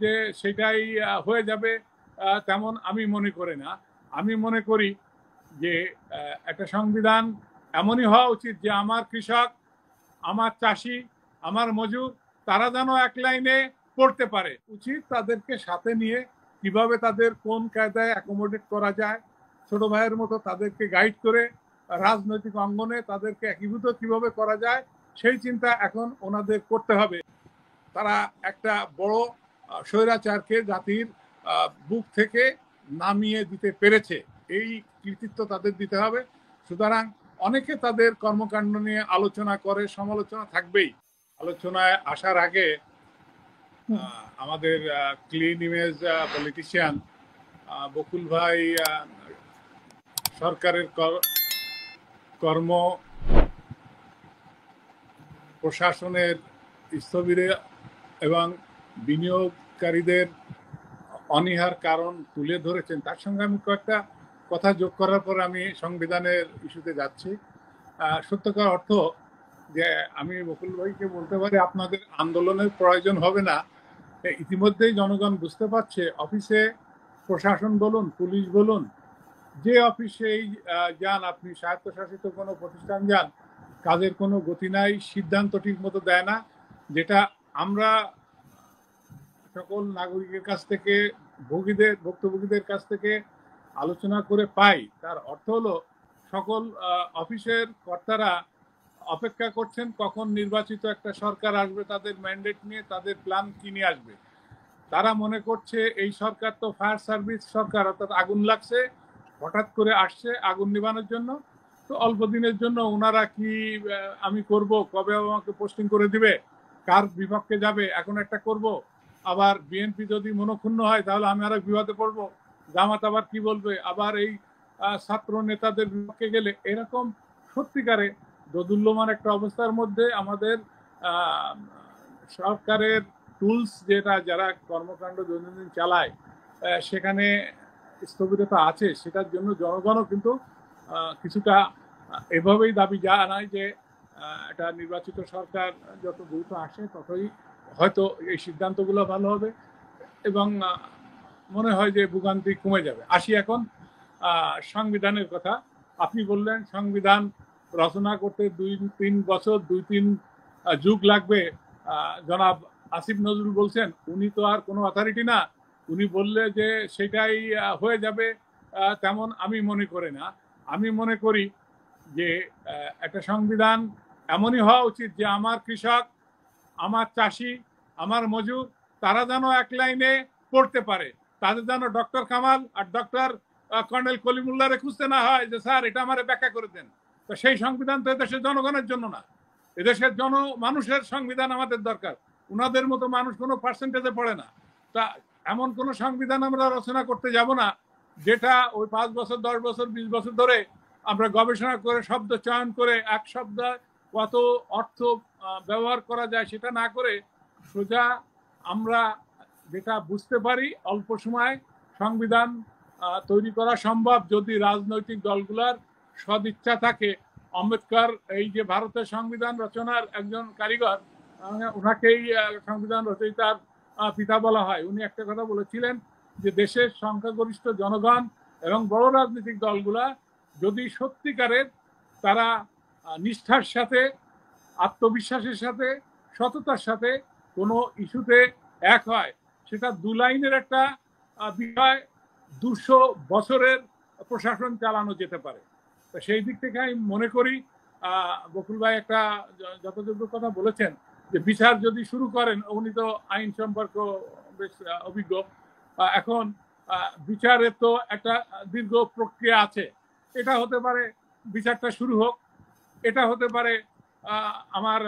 যে সেটাই হয়ে যাবে তেমন আমি মনে করি না। আমি মনে করি যে একটা সংবিধান এমনই হওয়া উচিত যে আমার কৃষক, আমার চাষি, আমার মজুর তারা যেন এক লাইনে পড়তে পারে। উচিত তাদেরকে সাথে নিয়ে কিভাবে তাদের কোন কায়দায় অ্যাকোমোডেট করা যায়, ছোট ভাইয়ের মতো তাদেরকে গাইড করে রাজনৈতিক অঙ্গনে তাদেরকে একীভূত কিভাবে করা যায় সেই চিন্তা এখন ওনাদের করতে হবে। তারা একটা বড় স্বৈরাচারকে জাতির বুক থেকে নামিয়ে দিতে পেরেছে, এই কৃতিত্ব তাদের দিতে হবে। সুতরাং অনেকে তাদের কর্মকাণ্ড নিয়ে আলোচনা করে, সমালোচনা থাকবেই। আলোচনায় আসার আগে আমাদের ক্লিন ইমেজ পলিটিশিয়ান বকুল ভাই সরকারের কর্ম প্রশাসনের স্থবিরে এবং বিনিয়োগকারীদের অনীহার কারণ তুলে ধরেছেন। তার সঙ্গে আমি কয়েকটা কথা যোগ করার পর আমি সংবিধানের ইস্যুতে যাচ্ছি। সত্যকার অর্থ যে আমি বকুল ভাইকে বলতে পারি আপনাদের আন্দোলনের প্রয়োজন হবে না। ইতিমধ্যেই জনগণ বুঝতে পারছে, অফিসে প্রশাসন বলুন, পুলিশ বলুন, যে অফিসেই যান আপনি, স্বায়ত্তশাসিত কোনো প্রতিষ্ঠান যান, কাজের কোনো গতি নাই, সিদ্ধান্ত ঠিক মতো দেয় না। যেটা আমরা সকল নাগরিকের কাছ থেকে, ভুক্তভোগীদের কাছ থেকে আলোচনা করে পাই, তার অর্থ হলো সকল অফিসের কর্তারা অপেক্ষা করছেন কখন নির্বাচিত একটা সরকার আসবে, তাদের ম্যান্ডেট নিয়ে, তাদের প্ল্যান কি নিয়ে আসবে। তারা মনে করছে এই সরকার তো ফায়ার সার্ভিস সরকার, অর্থাৎ আগুন লাগছে, হঠাৎ করে আসছে আগুন নিবানোর জন্য, তো অল্প দিনের জন্য ওনারা কি আমি করব, কবে আমাকে পোস্টিং করে দিবে, কার বিপক্ষে যাবে, এখন একটা করব, আবার বিএনপি যদি মনক্ষুণ্ণ হয় তাহলে আমি আরো বিপদে পড়বো, জামাত আবার কি বলবে, আবার এই ছাত্র নেতাদের বিপক্ষে গেলে, এরকম সত্যিকারে দোদুল্যমান একটা অবস্থার মধ্যে আমাদের সরকারের টুলস যেটা যারা কর্মকাণ্ড দৈনন্দিন চালায় সেখানে স্থবিরতা আছে। সেটার জন্য জনগণও কিন্তু কিছুটা এভাবেই দাবি জানায় যে একটা নির্বাচিত সরকার যত দ্রুত আসে ততই হয়তো এই সিদ্ধান্তগুলো ভালো হবে এবং মনে হয় যে ভোগান্তি কমে যাবে। আসি এখন সংবিধানের কথা। আপনি বললেন সংবিধান রচনা করতে 2-3 বছর, 2-3 যুগ লাগবে। জনাব আসিফ নজরুল বলছেন, উনি তো আর কোনো অথরিটি না, উনি বললে যে সেটাই হয়ে যাবে তেমন আমি মনে করি না। আমি মনে করি যে একটা সংবিধান এমনই হওয়া উচিত যে আমার কৃষক, আমার চাষি, আমার মজুর তারা যেন এক লাইনে পড়তে পারে। তাদের যেন ডক্টর কামাল আর ডক্টর কর্নেল কলিমুল্লাহরে খুঁজতে না হয় যে স্যার এটা আমার ব্যাখ্যা করে দেন। তো সেই সংবিধান তো এদেশের জনগণের জন্য না, এদেশের মানুষের সংবিধান আমাদের দরকার। উনাদের মতো মানুষ কোনো পার্সেন্টেজে পড়ে না। তা এমন কোনো সংবিধান আমরা রচনা করতে যাব না যেটা ওই 5 বছর, 10 বছর, 20 বছর ধরে আমরা গবেষণা করে শব্দ চয়ন করে এক শব্দ কত অর্থ ব্যবহার করা যায় সেটা না করে সোজা আমরা যেটা বুঝতে পারি অল্প সময় সংবিধান তৈরি করা সম্ভব যদি রাজনৈতিক দলগুলোর সদিচ্ছা থাকে। আম্বেদকর এই যে ভারতের সংবিধান রচনার একজন কারিগর, ওনাকেই সংবিধান রচয়িতার পিতা বলা হয়। উনি একটা কথা বলেছিলেন যে দেশের সংখ্যাগরিষ্ঠ জনগণ এবং বড় রাজনৈতিক দলগুলা যদি সত্যিকারের তারা নিষ্ঠার সাথে, আত্মবিশ্বাসের সাথে, সততার সাথে কোনো ইস্যুতে এক হয়, সেটা 2 লাইনের একটা বিষয় 200 বছরের প্রশাসন চালানো যেতে পারে। তো সেই দিক থেকে আমি মনে করি বকুল ভাই একটা যথাযোগ্য কথা বলেছেন যে বিচার যদি শুরু করেন, উনি তো আইন সম্পর্ক বেশ অভিজ্ঞ, এখন বিচারের তো একটা দীর্ঘ প্রক্রিয়া আছে। এটা হতে পারে বিচারটা শুরু হোক, এটা হতে পারে আমার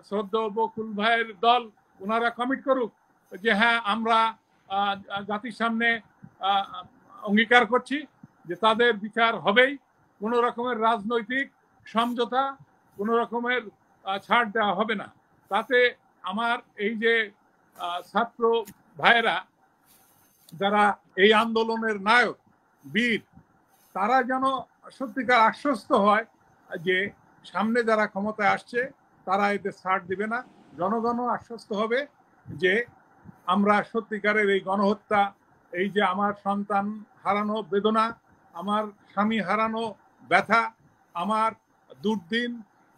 শ্রদ্ধেয় বকুল ভাইয়ের দল ওনারা কমিট করুক যে হ্যাঁ আমরা জাতির সামনে অঙ্গীকার করছি যে তাদের বিচার হবেই, কোনো রকমের রাজনৈতিক সমঝোতা, কোনো রকমের ছাড় দেওয়া হবে না। তাতে আমার এই যে ছাত্র ভাইয়েরা যারা এই আন্দোলনের নায়ক, বীর, তারা যেন সত্যিকার আশ্বস্ত হয় যে সামনে যারা ক্ষমতায় আসছে তারা এতে ছাড় দিবে না। জনগণও আশ্বস্ত হবে যে আমরা সত্যিকারের এই গণহত্যা, এই যে আমার সন্তান হারানো বেদনা, আমার স্বামী হারানো ব্যথা, আমার দুর্দিন,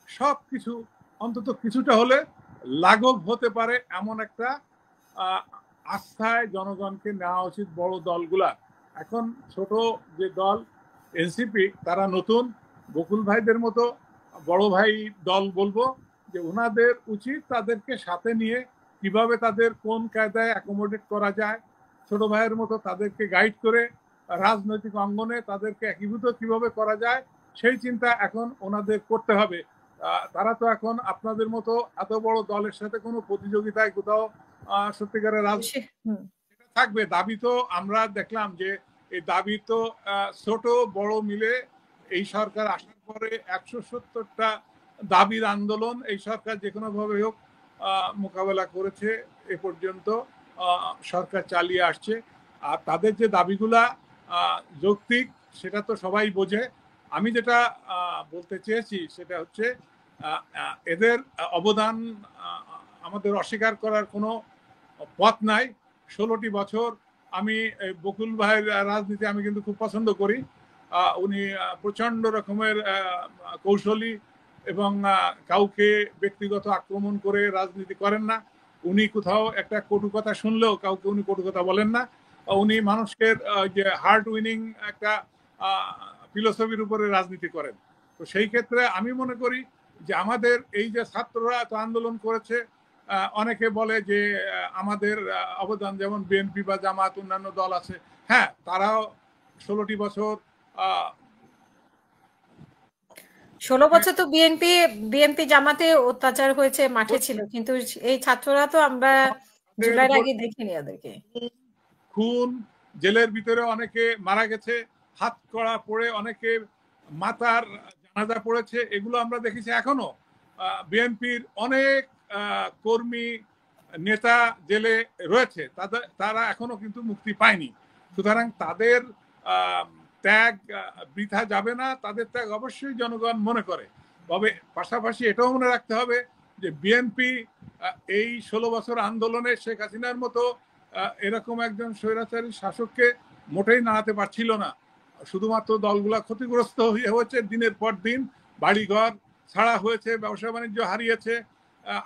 সব কিছু অন্তত কিছুটা হলে লাঘব হতে পারে এমন একটা আস্থায় জনগণকে নেওয়া উচিত বড় দলগুলা। এখন ছোট যে দল এনসিপি, তারা নতুন, বকুল ভাইদের মতো বড় ভাই দল বলবো যে ওনাদের উচিত তাদেরকে সাথে নিয়ে কিভাবে তাদের কোন কায়দায় অ্যাকোমোডেট করা যায়, ছোট ভাইয়ের মতো তাদেরকে গাইড করে রাজনৈতিক অঙ্গনে তাদেরকে একীভূত কিভাবে করা যায় সেই চিন্তা এখন ওনাদের করতে হবে। তারা তো এখন আপনাদের মতো এত বড় দলের সাথে কোনো প্রতিযোগিতায় কোথাও সত্যিকারের থাকবে। দাবি তো আমরা দেখলাম যে এই দাবি তো ছোট বড় মিলে এই সরকার আসার পরে 170টা দাবির আন্দোলন এই সরকার যে কোনো ভাবে হোক মোকাবেলা করেছে, এ পর্যন্ত সরকার চালিয়ে আসছে। আর তাদের যে দাবিগুলা যৌক্তিক সেটা তো সবাই বোঝে। আমি যেটা বলতে চেয়েছি সেটা হচ্ছে এদের অবদান আমাদের অস্বীকার করার কোনো পথ নাই। 16টি বছর আমি বকুল ভাইয়ের রাজনীতি আমি কিন্তু খুব পছন্দ করি। উনি প্রচন্ড রকমের কৌশলী এবং কাউকে ব্যক্তিগত আক্রমণ করে রাজনীতি করেন না। উনি কোথাও একটা কটু কথা শুনলেও কাউকে উনি কটু কথা বলেন না। উনি মানুষের যে হার্ট উইনিং একটা ফিলোসফির উপরে রাজনীতি করেন। তো সেই ক্ষেত্রে আমি মনে করি যে আমাদের এই যে ছাত্ররা এত আন্দোলন করেছে, অনেকে বলে যে আমাদের অবদান যেমন বিএনপি বা জামাত অন্যান্য দল আছে, হ্যাঁ তারাও 16টি বছর 16 বছর তো বিএনপি জামাতে অত্যাচার হয়েছে, মাঠে ছিল, কিন্তু এই ছাত্ররা তো আমরা জুলাইয়ের আগে দেখিনি ওদেরকে। খুন, জেলের ভিতরে অনেকে মারা গেছে, হাত কড়া পড়ে অনেকে মাথার জানাজা পড়েছে, এগুলো আমরা দেখেছি। এখনো বিএনপির অনেক কর্মী নেতা জেলে রয়েছে, তারা এখনো কিন্তু মুক্তি পায়নি। সুতরাং তাদের ত্যাগ বৃথা যাবে না, তাদের ত্যাগ অবশ্যই জনগণ মনে করে। তবে পাশাপাশি এটাও মনে রাখতে হবে যে বিএনপি এই 16 বছর আন্দোলনে শেখ হাসিনার মতো এরকম একজন স্বৈরাচারী শাসককে মোটেই নাড়াতে পারছিল না। শুধুমাত্র দলগুলা ক্ষতিগ্রস্ত হয়েছে, দিনের পর দিন বাড়িঘর ছাড়া হয়েছে, ব্যবসা বাণিজ্য হারিয়েছে,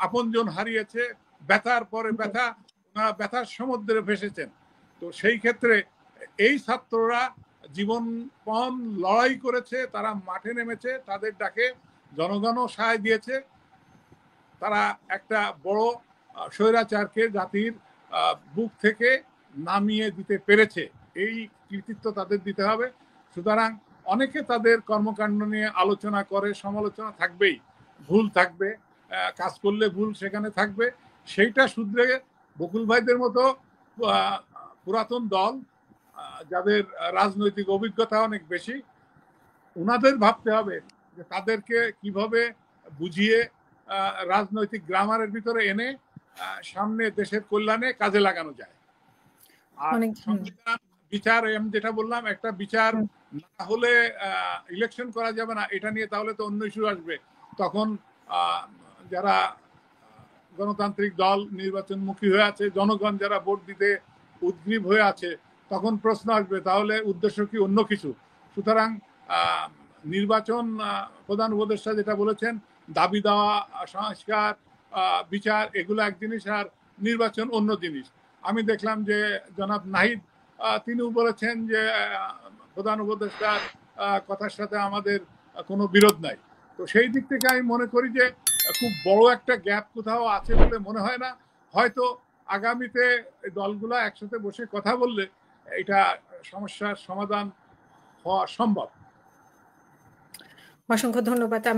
আপনজন হারিয়েছে, ব্যথার পরে ব্যথা, ব্যথার সমুদ্রে ভেসেছেন। তো সেই ক্ষেত্রে এই ছাত্ররা জীবনপণ লড়াই করেছে, তারা মাঠে নেমেছে, তাদের ডাকে জনগণও সায় দিয়েছে। তারা একটা বড় স্বৈরাচারকে জাতির বুক থেকে নামিয়ে দিতে পেরেছে, এই কৃতিত্ব তাদের দিতে হবে। সুতরাং অনেকে তাদের কর্মকাণ্ড নিয়ে আলোচনা করে, সমালোচনা থাকবেই, ভুল থাকবে, কাজ করলে ভুল সেখানে থাকবে। সেইটা শুধরে বকুল ভাইদের মতো পুরাতন দল, যাদের রাজনৈতিক অভিজ্ঞতা অনেক বেশি, ওনাদের ভাবতে হবে যে তাদেরকে কিভাবে বুঝিয়ে রাজনৈতিক গ্রামারের ভিতরে এনে সামনে দেশের কল্যাণে কাজে লাগানো যায়। আর সংবিধান বিচার, আমি যেটা বললাম, একটা বিচার না হলে ইলেকশন করা যাবে না, এটা নিয়ে তাহলে তো অন্য ইস্যু আসবে। তখন যারা গণতান্ত্রিক দল নির্বাচনমুখী হয়ে আছে, জনগণ যারা ভোট দিতে উদ্গ্রীব হয়ে আছে, তখন প্রশ্ন আসবে তাহলে উদ্দেশ্য কি অন্য কিছু। সুতরাং নির্বাচন প্রধান উপদেষ্টা যেটা বলেছেন, দাবি দেওয়া, সংস্কার, বিচার, এগুলো এক জিনিস, আর নির্বাচন অন্য জিনিস। আমি দেখলাম যে জনাব নাহিদ তিনিও বলেছেন যে প্রধান উপদেষ্টার কথার সাথে আমাদের কোনো বিরোধ নাই। তো সেই দিক থেকে আমি মনে করি যে খুব বড় একটা গ্যাপ কোথাও আছে বলে মনে হয় না। হয়তো আগামীতে দলগুলা একসাথে বসে কথা বললে এটা সমস্যার সমাধান হওয়া সম্ভব। অসংখ্য ধন্যবাদ। আমি